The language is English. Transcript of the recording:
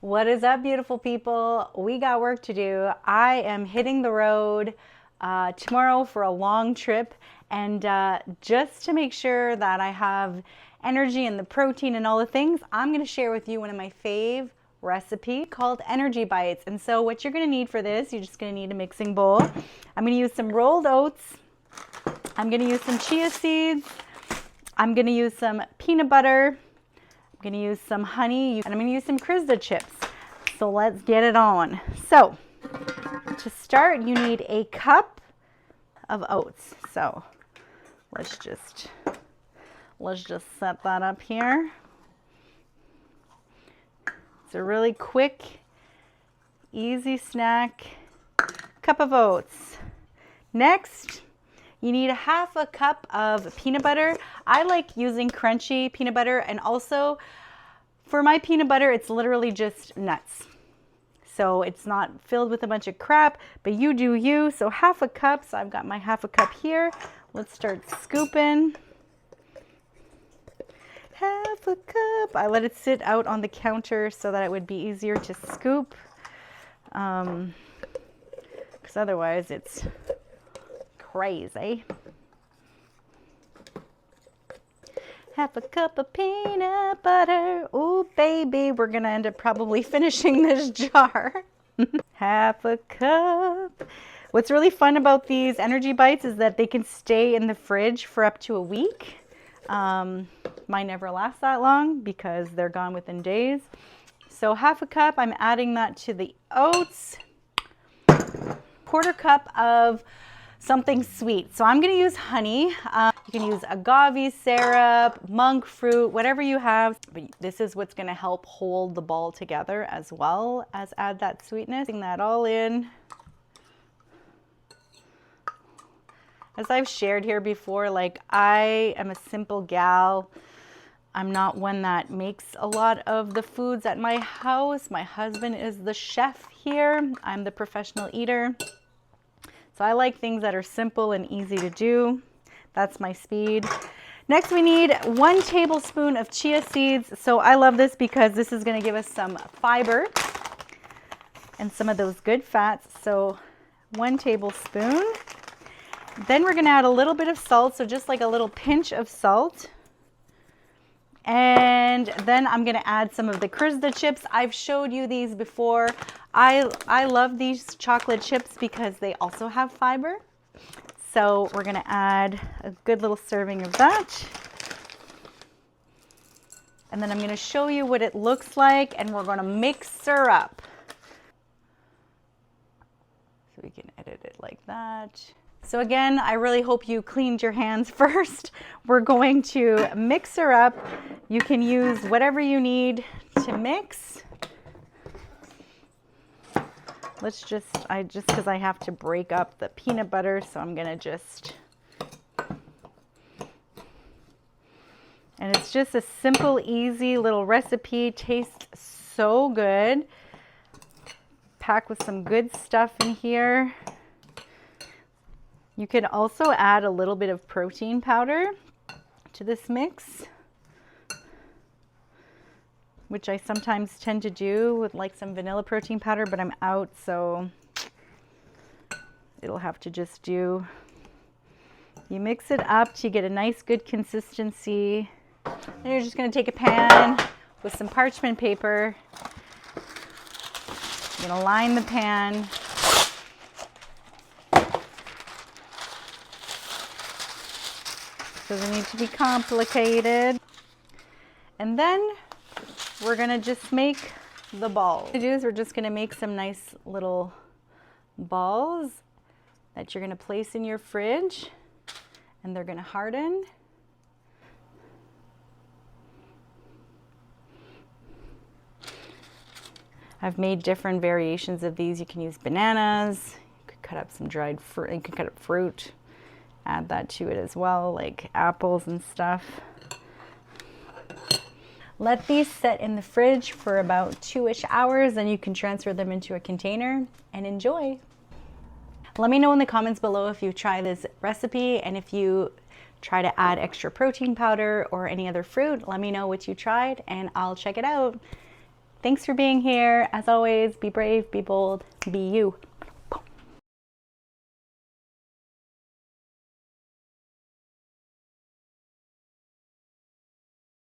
What is up, beautiful people? We got work to do. I am hitting the road tomorrow for a long trip, and just to make sure that I have energy and the protein and all the things, I'm going to share with you one of my fave recipe called Energy Bites. And so what you're going to need for this, you're just going to need a mixing bowl. I'm going to use some rolled oats. I'm going to use some chia seeds. I'm going to use some peanut butter. I'm going to use some honey, and I'm going to use some Crisda chips. So let's get it on. So to start, you need a cup of oats. So let's just set that up here. It's a really quick, easy snack. Cup of oats. Next, you need a half a cup of peanut butter. I like using crunchy peanut butter, and also for my peanut butter, it's literally just nuts. So it's not filled with a bunch of crap, but you do you. So half a cup, so I've got my half a cup here. Let's start scooping. Half a cup. I let it sit out on the counter so that it would be easier to scoop. Because otherwise it's crazy. Half a cup of peanut butter. Ooh, baby, we're gonna end up probably finishing this jar. Half a cup. What's really fun about these Energy Bites is that they can stay in the fridge for up to a week. Mine never last that long because they're gone within days. So half a cup, I'm adding that to the oats. Quarter cup of something sweet. So I'm going to use honey. You can use agave syrup, monk fruit, whatever you have. But this is what's going to help hold the ball together as well as add that sweetness. Putting that all in. As I've shared here before, like, I am a simple gal. I'm not one that makes a lot of the foods at my house. My husband is the chef here. I'm the professional eater. So I like things that are simple and easy to do. That's my speed. Next, we need 1 tablespoon of chia seeds. So I love this because this is going to give us some fiber and some of those good fats. So 1 tablespoon. Then we're going to add a little bit of salt. So just like a little pinch of salt. And then I'm going to add some of the Crisda chips. I've showed you these before. I love these chocolate chips because they also have fiber. So we're going to add a good little serving of that. And then I'm going to show you what it looks like, and we're going to mix her up. So we can edit it like that. So again, I really hope you cleaned your hands first. We're going to mix her up. You can use whatever you need to mix. Let's just because I have to break up the peanut butter, so I'm gonna just, and it's just a simple, easy little recipe. Tastes so good. Packed with some good stuff in here. You can also add a little bit of protein powder to this mix, which I sometimes tend to do with like some vanilla protein powder, but I'm out, so it'll have to just do. You mix it up to get a nice good consistency. Then you're just gonna take a pan with some parchment paper. You're gonna line the pan. Doesn't need to be complicated. And then we're gonna just make the balls. What we do is we're just gonna make some nice little balls that you're gonna place in your fridge, and they're gonna harden. I've made different variations of these. You can use bananas, you could cut up some dried fruit, you could cut up fruit, add that to it as well, like apples and stuff. Let these set in the fridge for about 2-ish hours, and you can transfer them into a container and enjoy. Let me know in the comments below if you try this recipe, and if you try to add extra protein powder or any other fruit, let me know what you tried and I'll check it out. Thanks for being here. As always, be brave, be bold, be you.